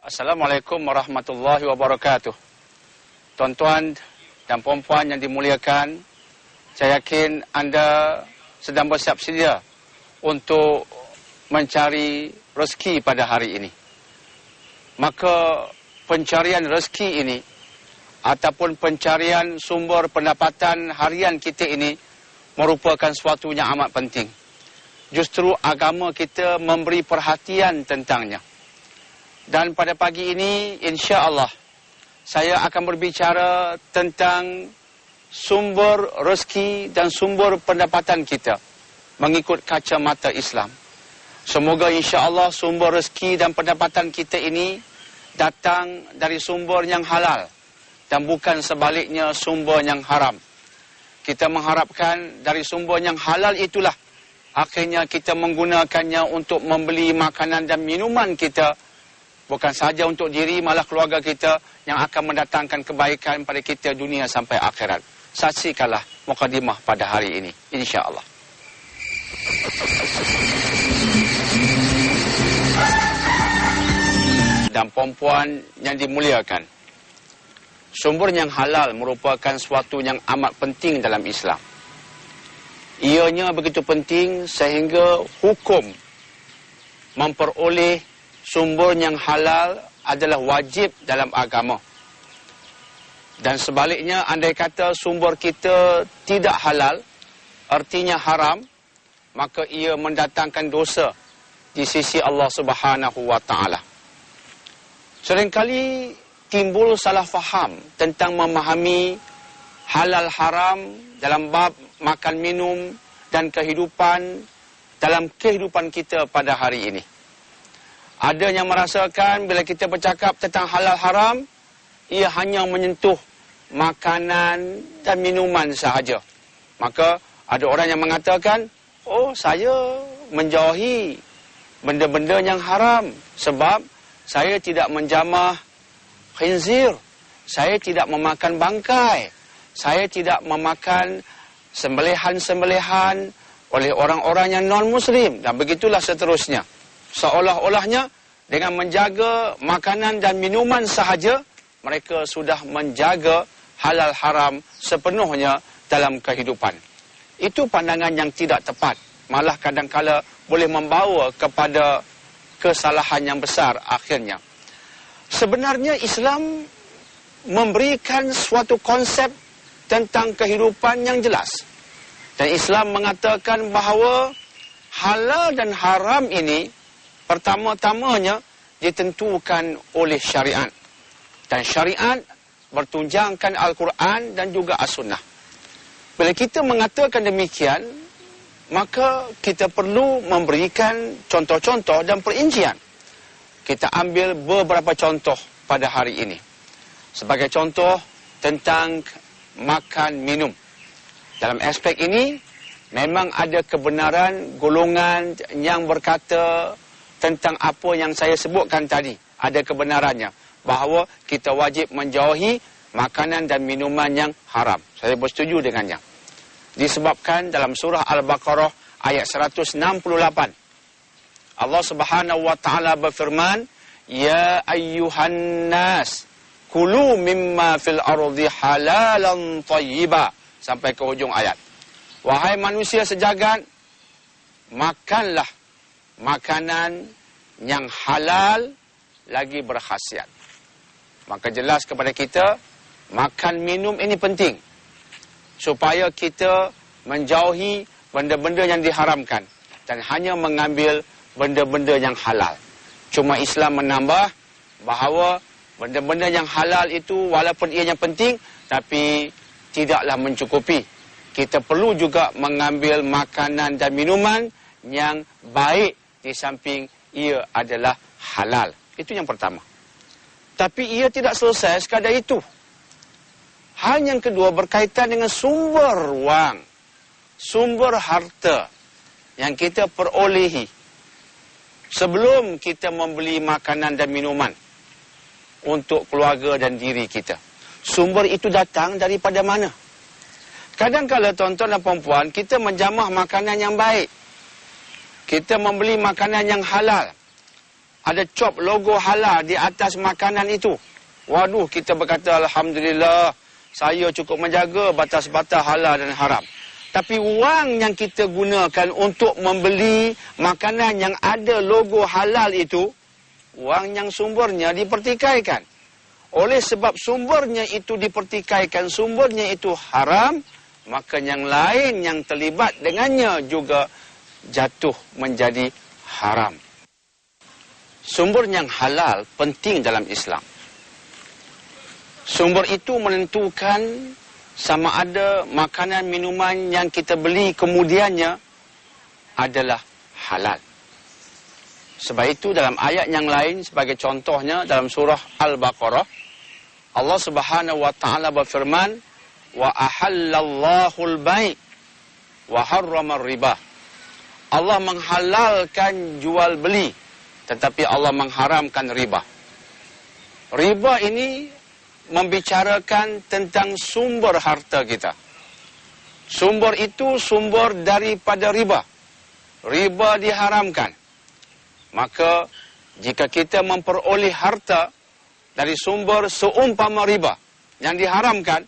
Assalamualaikum warahmatullahi wabarakatuh. Tuan-tuan dan puan-puan yang dimuliakan, saya yakin anda sedang bersiap sedia untuk mencari rezeki pada hari ini. Maka pencarian rezeki ini ataupun pencarian sumber pendapatan harian kita ini merupakan suatu yang amat penting. Justru agama kita memberi perhatian tentangnya. Dan pada pagi ini, insya-Allah, saya akan berbicara tentang sumber rezeki dan sumber pendapatan kita mengikut kacamata Islam. Semoga insya-Allah sumber rezeki dan pendapatan kita ini datang dari sumber yang halal dan bukan sebaliknya sumber yang haram. Kita mengharapkan dari sumber yang halal itulah akhirnya kita menggunakannya untuk membeli makanan dan minuman kita. Bukan saja untuk diri, malah keluarga kita yang akan mendatangkan kebaikan pada kita dunia sampai akhirat. Saksikanlah mukadimah pada hari ini, insya-Allah. Dan perempuan yang dimuliakan, sumber yang halal merupakan suatu yang amat penting dalam Islam. Ianya begitu penting sehingga hukum memperoleh sumber yang halal adalah wajib dalam agama. Dan sebaliknya, andai kata sumber kita tidak halal, artinya haram, maka ia mendatangkan dosa di sisi Allah Subhanahu wa taala. Seringkali timbul salah faham tentang memahami halal haram dalam bab makan minum dan kehidupan dalam kehidupan kita pada hari ini. Ada yang merasakan bila kita bercakap tentang halal haram, ia hanya menyentuh makanan dan minuman sahaja. Maka ada orang yang mengatakan, oh, saya menjauhi benda-benda yang haram sebab saya tidak menjamah khinzir, saya tidak memakan bangkai, saya tidak memakan sembelihan-sembelihan oleh orang-orang yang non-muslim, dan begitulah seterusnya. Seolah-olahnya dengan menjaga makanan dan minuman sahaja, mereka sudah menjaga halal haram sepenuhnya dalam kehidupan. Itu pandangan yang tidak tepat. Malah kadang-kala boleh membawa kepada kesalahan yang besar akhirnya. Sebenarnya Islam memberikan suatu konsep tentang kehidupan yang jelas. Dan Islam mengatakan bahawa halal dan haram ini pertama-tamanya ditentukan oleh syariat. Dan syariat bertunjangkan Al-Quran dan juga As-Sunnah. Bila kita mengatakan demikian, maka kita perlu memberikan contoh-contoh dan perincian. Kita ambil beberapa contoh pada hari ini. Sebagai contoh tentang makan minum. Dalam aspek ini, memang ada kebenaran golongan yang berkata tentang apa yang saya sebutkan tadi. Ada kebenarannya bahawa kita wajib menjauhi makanan dan minuman yang haram. Saya bersetuju dengannya. Disebabkan dalam surah Al-Baqarah ayat 168. Allah Subhanahu wa taala berfirman, "Ya ayyuhan nas, kulu mimma fil ardi halalan thayyiba." Sampai ke hujung ayat. Wahai manusia sejagat, makanlah makanan yang halal lagi berkhasiat. Maka jelas kepada kita, makan minum ini penting. Supaya kita menjauhi benda-benda yang diharamkan. Dan hanya mengambil benda-benda yang halal. Cuma Islam menambah bahawa benda-benda yang halal itu walaupun ianya penting, tapi tidaklah mencukupi. Kita perlu juga mengambil makanan dan minuman yang baik di samping ia adalah halal. Itu yang pertama. Tapi ia tidak selesai sekadar itu. Hal yang kedua berkaitan dengan sumber wang, sumber harta yang kita perolehi sebelum kita membeli makanan dan minuman untuk keluarga dan diri kita. Sumber itu datang daripada mana? Kadang-kadang tuan-tuan dan puan-puan, kita menjamah makanan yang baik. Kita membeli makanan yang halal. ada cop logo halal di atas makanan itu. Waduh, kita berkata alhamdulillah, saya cukup menjaga batas-batas halal dan haram. Tapi wang yang kita gunakan untuk membeli makanan yang ada logo halal itu, wang yang sumbernya dipertikaikan. Oleh sebab sumbernya itu dipertikaikan, sumbernya itu haram, maka yang lain yang terlibat dengannya juga jatuh menjadi haram. Sumber yang halal penting dalam Islam. Sumber itu menentukan sama ada makanan, minuman yang kita beli kemudiannya adalah halal. Sebab itu dalam ayat yang lain, sebagai contohnya dalam surah Al-Baqarah, Allah Subhanahu wa taala berfirman, wa ahallallahu al-bai' wa harrama riba. Allah menghalalkan jual beli, tetapi Allah mengharamkan riba. Riba ini membicarakan tentang sumber harta kita. Sumber itu sumber daripada riba. Riba diharamkan. Maka jika kita memperoleh harta dari sumber seumpama riba yang diharamkan,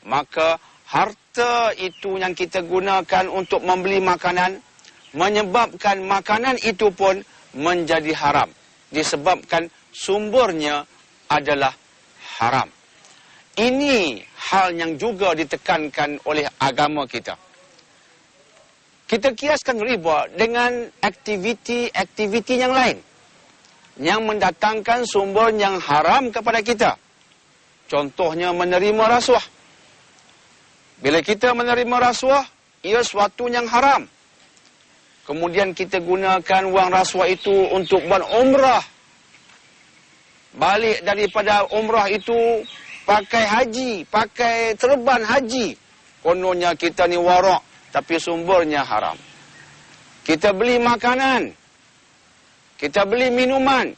maka harta itu yang kita gunakan untuk membeli makanan menyebabkan makanan itu pun menjadi haram, disebabkan sumbernya adalah haram. Ini hal yang juga ditekankan oleh agama kita. Kita kiaskan riba dengan aktiviti-aktiviti yang lain yang mendatangkan sumber yang haram kepada kita. Contohnya menerima rasuah. Bila kita menerima rasuah, ia suatu yang haram. Kemudian kita gunakan wang rasuah itu untuk berumrah. Balik daripada umrah itu pakai haji, pakai terban haji. Kononnya kita ni warak, tapi sumbernya haram. Kita beli makanan, kita beli minuman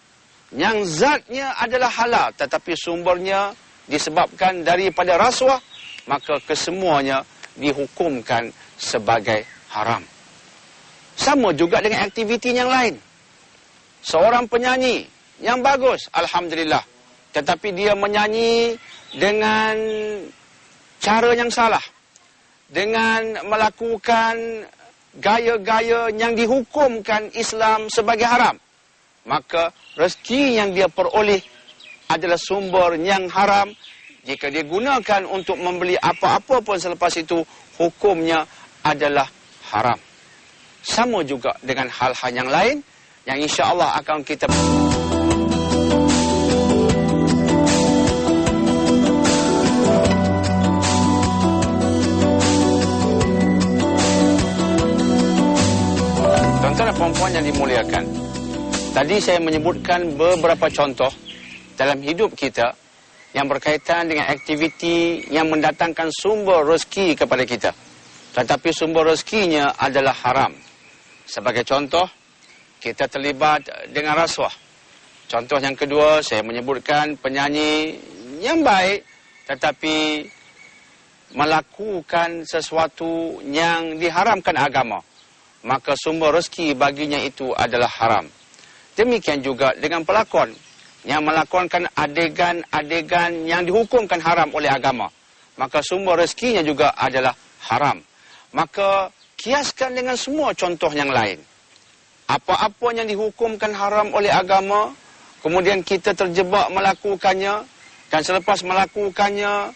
yang zatnya adalah halal, tetapi sumbernya disebabkan daripada rasuah, maka kesemuanya dihukumkan sebagai haram. Sama juga dengan aktiviti yang lain. Seorang penyanyi yang bagus, alhamdulillah, tetapi dia menyanyi dengan cara yang salah, dengan melakukan gaya-gaya yang dihukumkan Islam sebagai haram, maka rezeki yang dia peroleh adalah sumber yang haram. Jika dia gunakan untuk membeli apa-apa pun selepas itu, hukumnya adalah haram. Sama juga dengan hal-hal yang lain yang insya-Allah akan kita tuan-tuan dan puan-puan yang dimuliakan. Tadi saya menyebutkan beberapa contoh dalam hidup kita yang berkaitan dengan aktiviti yang mendatangkan sumber rezeki kepada kita. Tetapi sumber rezekinya adalah haram. Sebagai contoh, kita terlibat dengan rasuah. Contoh yang kedua, saya menyebutkan penyanyi yang baik, tetapi melakukan sesuatu yang diharamkan agama, maka sumber rezeki baginya itu adalah haram. Demikian juga dengan pelakon yang melakonkan adegan-adegan yang dihukumkan haram oleh agama, maka sumber rezekinya juga adalah haram. Maka kiaskan dengan semua contoh yang lain. Apa-apa yang dihukumkan haram oleh agama, kemudian kita terjebak melakukannya, dan selepas melakukannya,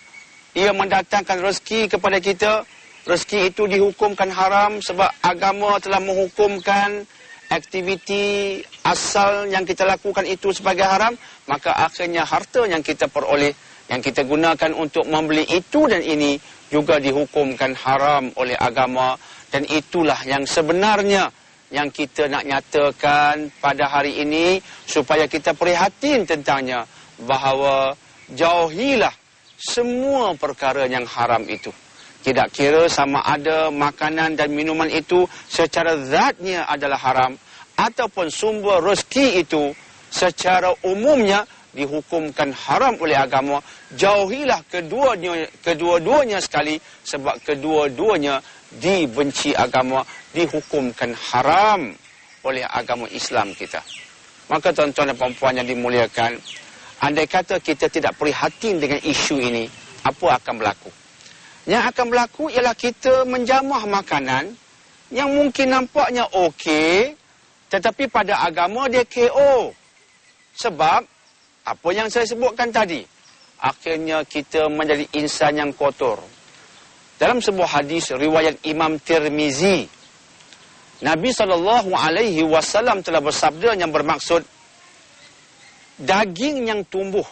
ia mendatangkan rezeki kepada kita. Rezeki itu dihukumkan haram sebab agama telah menghukumkan aktiviti asal yang kita lakukan itu sebagai haram, maka akhirnya harta yang kita peroleh, yang kita gunakan untuk membeli itu dan ini juga dihukumkan haram oleh agama. Dan itulah yang sebenarnya yang kita nak nyatakan pada hari ini supaya kita prihatin tentangnya, bahawa jauhilah semua perkara yang haram itu. Tidak kira sama ada makanan dan minuman itu secara zatnya adalah haram, ataupun sumber rezeki itu secara umumnya dihukumkan haram oleh agama. Jauhilah kedua-duanya sekali, sebab kedua-duanya dibenci agama, dihukumkan haram oleh agama Islam kita. Maka tuan-tuan dan puan-puan yang dimuliakan, andai kata kita tidak prihatin dengan isu ini, apa akan berlaku? Yang akan berlaku ialah kita menjamah makanan yang mungkin nampaknya okey, tetapi pada agama dia KO. Sebab apa yang saya sebutkan tadi, akhirnya kita menjadi insan yang kotor. Dalam sebuah hadis riwayat Imam Tirmizi, Nabi SAW telah bersabda yang bermaksud, daging yang tumbuh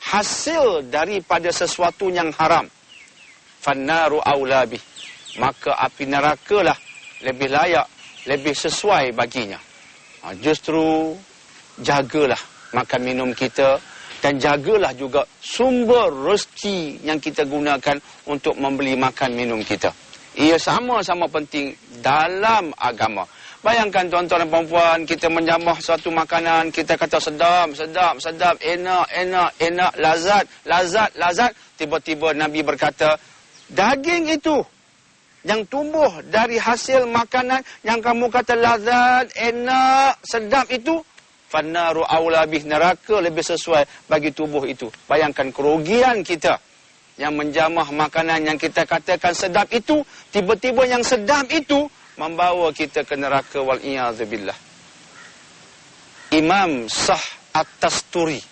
hasil daripada sesuatu yang haram, fannaru aula bih, maka api nerakalah lebih layak, lebih sesuai baginya. Justru jagalah makan minum kita, dan jagalah juga sumber rezeki yang kita gunakan untuk membeli makan minum kita. Ia sama-sama penting dalam agama. Bayangkan tuan-tuan dan puan-puan, kita menjamah suatu makanan, kita kata sedap, sedap, sedap, enak, enak, enak, lazat, lazat, lazat. Tiba-tiba Nabi berkata, daging itu yang tumbuh dari hasil makanan yang kamu kata lazat, enak, sedap itu, fannaru aula bih, neraka lebih sesuai bagi tubuh itu. Bayangkan kerugian kita yang menjamah makanan yang kita katakan sedap itu, tiba-tiba yang sedap itu membawa kita ke neraka, wal iyadzubillah. Imam Sah At-Tasturi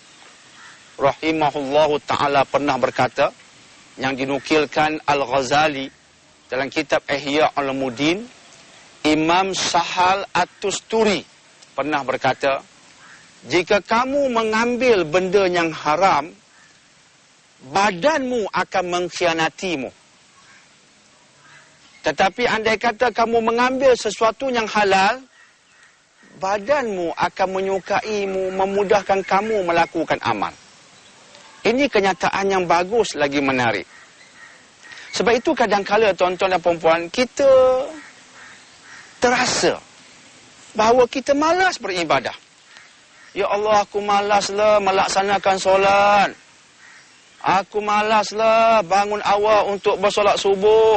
rahimahullahu ta'ala pernah berkata, yang dinukilkan Al-Ghazali dalam kitab Ihya Ulumuddin, Imam Sahal At-Tasturi pernah berkata, jika kamu mengambil benda yang haram, badanmu akan mengkhianatimu. Tetapi andai kata kamu mengambil sesuatu yang halal, badanmu akan menyukaimu, memudahkan kamu melakukan amal. Ini kenyataan yang bagus lagi menarik. Sebab itu kadang-kala tuan-tuan dan puan-puan, kita terasa bahawa kita malas beribadah. Ya Allah, aku malaslah melaksanakan solat. Aku malaslah bangun awal untuk bersolat subuh.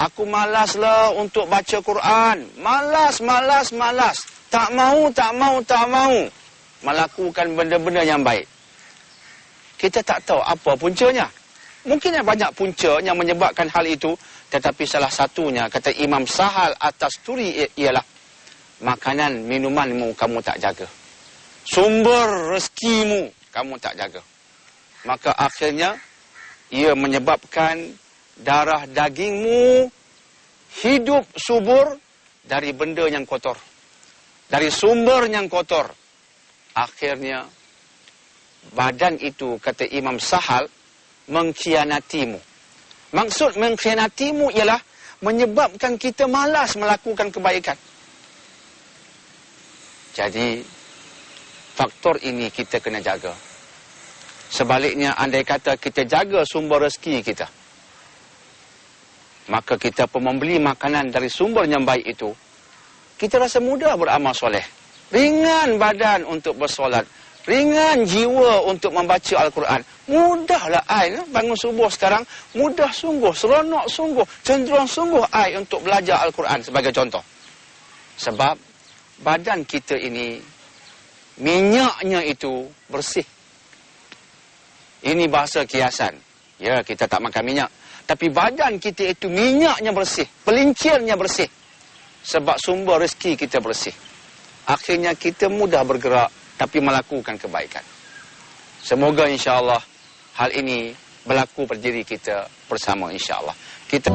Aku malaslah untuk baca Quran. Malas, malas, malas. Tak mau, tak mau, tak mau melakukan benda-benda yang baik. Kita tak tahu apa puncanya. Mungkin banyak punca yang menyebabkan hal itu. Tetapi salah satunya, kata Imam Sahal At-Tasturi, ialah makanan, minumanmu kamu tak jaga. Sumber rezekimu kamu tak jaga. Maka akhirnya ia menyebabkan darah dagingmu hidup subur dari benda yang kotor, dari sumber yang kotor. Akhirnya badan itu, kata Imam Sahal, mengkhianatimu. Maksud mengkhianatimu ialah menyebabkan kita malas melakukan kebaikan. Jadi faktor ini kita kena jaga. Sebaliknya, andai kata kita jaga sumber rezeki kita, maka kita pun membeli makanan dari sumber yang baik itu, kita rasa mudah beramal soleh. Ringan badan untuk bersolat, ringan jiwa untuk membaca Al-Quran. Mudahlah ai bangun subuh sekarang, mudah sungguh, seronok sungguh, cenderung sungguh ai untuk belajar Al-Quran sebagai contoh. Sebab badan kita ini, minyaknya itu bersih. Ini bahasa kiasan. Ya, kita tak makan minyak. Tapi badan kita itu minyaknya bersih, pelincirnya bersih. Sebab sumber rezeki kita bersih. Akhirnya kita mudah bergerak, tapi melakukan kebaikan. Semoga insya-Allah hal ini berlaku pada diri kita bersama insya-Allah. Kita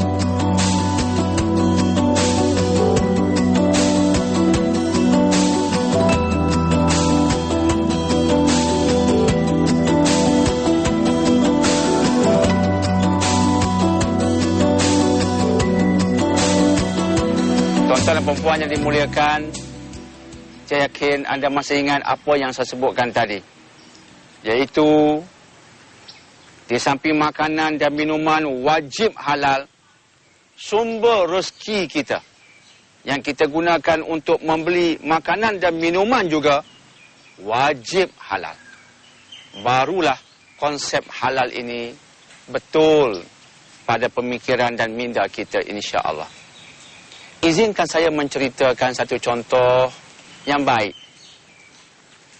tuan-tuan dan puan yang dimuliakan, saya yakin anda masih ingat apa yang saya sebutkan tadi. Iaitu, di samping makanan dan minuman wajib halal, sumber rezeki kita yang kita gunakan untuk membeli makanan dan minuman juga wajib halal. Barulah konsep halal ini betul pada pemikiran dan minda kita insya-Allah. Izinkan saya menceritakan satu contoh yang baik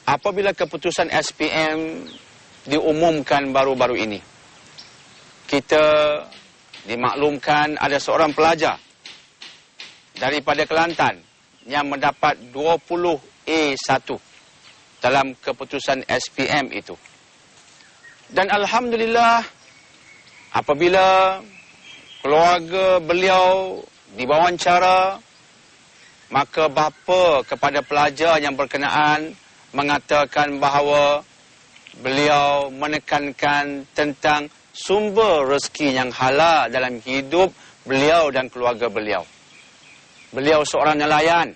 apabila keputusan SPM diumumkan baru-baru ini, kita dimaklumkan ada seorang pelajar daripada Kelantan yang mendapat 20A1 dalam keputusan SPM itu. Dan Alhamdulillah, apabila keluarga beliau diwawancara, maka bapa kepada pelajar yang berkenaan mengatakan bahawa beliau menekankan tentang sumber rezeki yang halal dalam hidup beliau dan keluarga beliau. Beliau seorang nelayan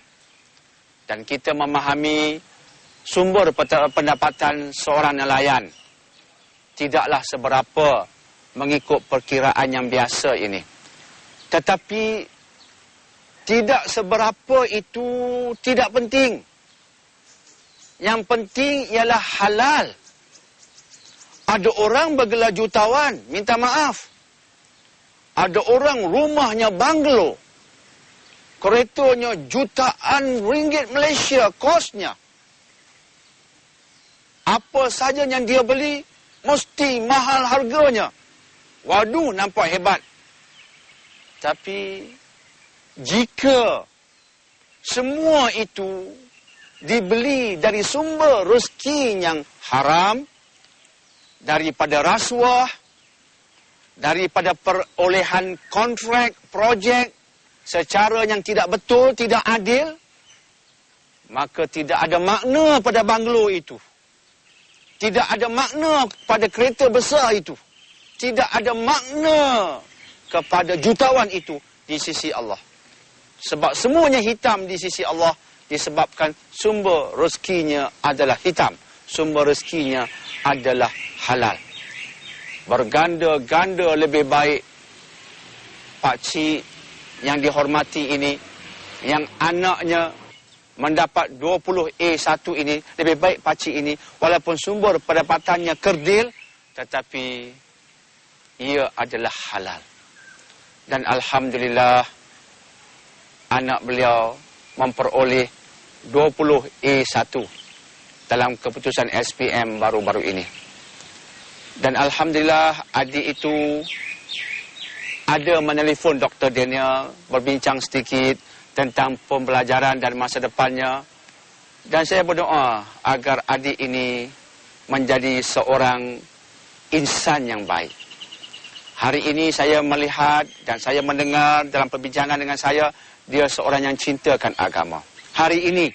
dan kita memahami sumber pendapatan seorang nelayan tidaklah seberapa mengikut perkiraan yang biasa ini. Tetapi tidak seberapa itu tidak penting. Yang penting ialah halal. Ada orang bergelar jutawan, minta maaf. Ada orang rumahnya banglo. Keretanya jutaan ringgit Malaysia kosnya. Apa saja yang dia beli, mesti mahal harganya. Waduh, nampak hebat. Tapi jika semua itu dibeli dari sumber rezeki yang haram, daripada rasuah, daripada perolehan kontrak, projek, secara yang tidak betul, tidak adil, maka tidak ada makna pada banglo itu. Tidak ada makna pada kereta besar itu. Tidak ada makna kepada jutawan itu di sisi Allah. Sebab semuanya hitam di sisi Allah disebabkan sumber rezekinya adalah hitam. Sumber rezekinya adalah halal. Berganda-ganda lebih baik pakcik yang dihormati ini, yang anaknya mendapat 20A1 ini, lebih baik pakcik ini, walaupun sumber pendapatannya kerdil, tetapi ia adalah halal. Dan Alhamdulillah, anak beliau memperoleh 20A1 dalam keputusan SPM baru-baru ini. Dan Alhamdulillah, adik itu ada menelpon Dr. Daniel, berbincang sedikit tentang pembelajaran dan masa depannya. Dan saya berdoa agar adik ini menjadi seorang insan yang baik. Hari ini saya melihat dan saya mendengar dalam perbincangan dengan saya, dia seorang yang cintakan agama. Hari ini,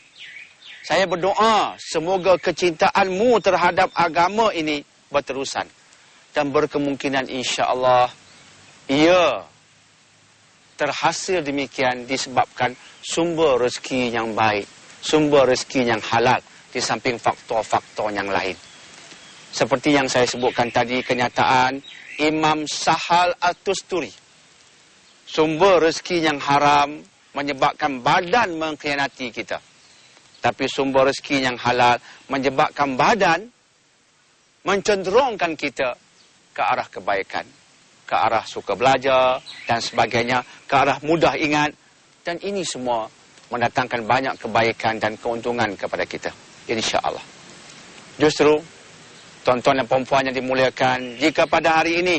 saya berdoa semoga kecintaanmu terhadap agama ini berterusan. Dan berkemungkinan insya-Allah ia terhasil demikian disebabkan sumber rezeki yang baik, sumber rezeki yang halal di samping faktor-faktor yang lain. Seperti yang saya sebutkan tadi, kenyataan Imam Sahal At-Tusturi. Sumber rezeki yang haram menyebabkan badan mengkhianati kita. Tapi sumber rezeki yang halal menyebabkan badan mencenderungkan kita ke arah kebaikan, ke arah suka belajar dan sebagainya, ke arah mudah ingat. Dan ini semua mendatangkan banyak kebaikan dan keuntungan kepada kita, insya-Allah. Justru, tuan-tuan dan puan-puan yang dimuliakan, jika pada hari ini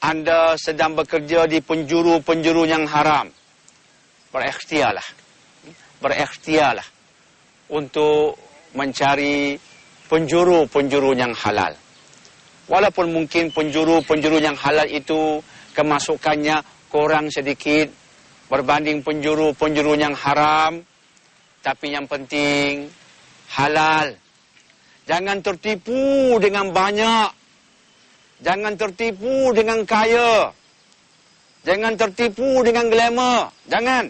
anda sedang bekerja di penjuru-penjuru yang haram, berikhtiarlah. Berikhtiarlah untuk mencari penjuru-penjuru yang halal. Walaupun mungkin penjuru-penjuru yang halal itu kemasukannya kurang sedikit berbanding penjuru-penjuru yang haram, tapi yang penting halal. Jangan tertipu dengan banyak. Jangan tertipu dengan kaya. Jangan tertipu dengan glamour. Jangan.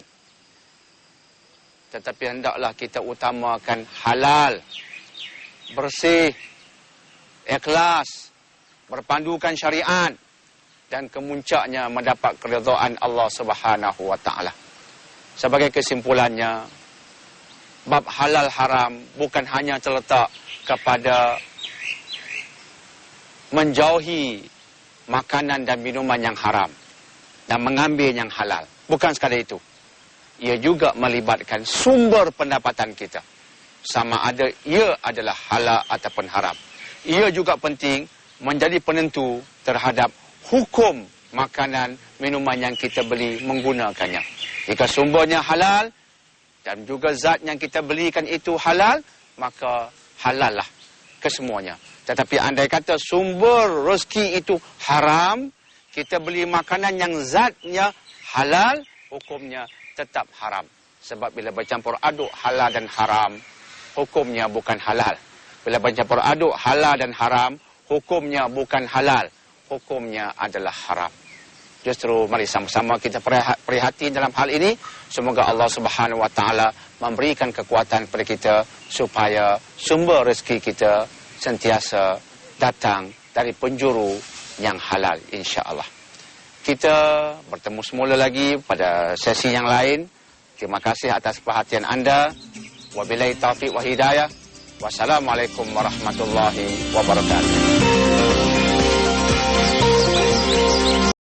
Tetapi hendaklah kita utamakan halal, bersih, ikhlas, berpandukan syariat, dan kemuncaknya mendapat keridhaan Allah Subhanahu wa taala. Sebagai kesimpulannya, bab halal haram bukan hanya terletak kepada menjauhi makanan dan minuman yang haram dan mengambil yang halal. Bukan sekadar itu. Ia juga melibatkan sumber pendapatan kita. sama ada ia adalah halal ataupun haram. Ia juga penting menjadi penentu terhadap hukum makanan, minuman yang kita beli menggunakannya. Jika sumbernya halal dan juga zat yang kita belikan itu halal, maka halal lah kesemuanya. Tetapi andai kata sumber rezeki itu haram, kita beli makanan yang zatnya halal, hukumnya tetap haram. Sebab bila bercampur aduk halal dan haram, hukumnya bukan halal. Bila bercampur aduk halal dan haram, hukumnya bukan halal. Hukumnya adalah haram. Justru mari sama-sama kita prihatin dalam hal ini. Semoga Allah Subhanahu Wa Taala memberikan kekuatan kepada kita supaya sumber rezeki kita sentiasa datang dari penjuru yang halal, insya-Allah. Kita bertemu semula lagi pada sesi yang lain. Terima kasih atas perhatian anda. Wabillahi taufiq wa hidayah. Wassalamualaikum warahmatullahi wabarakatuh.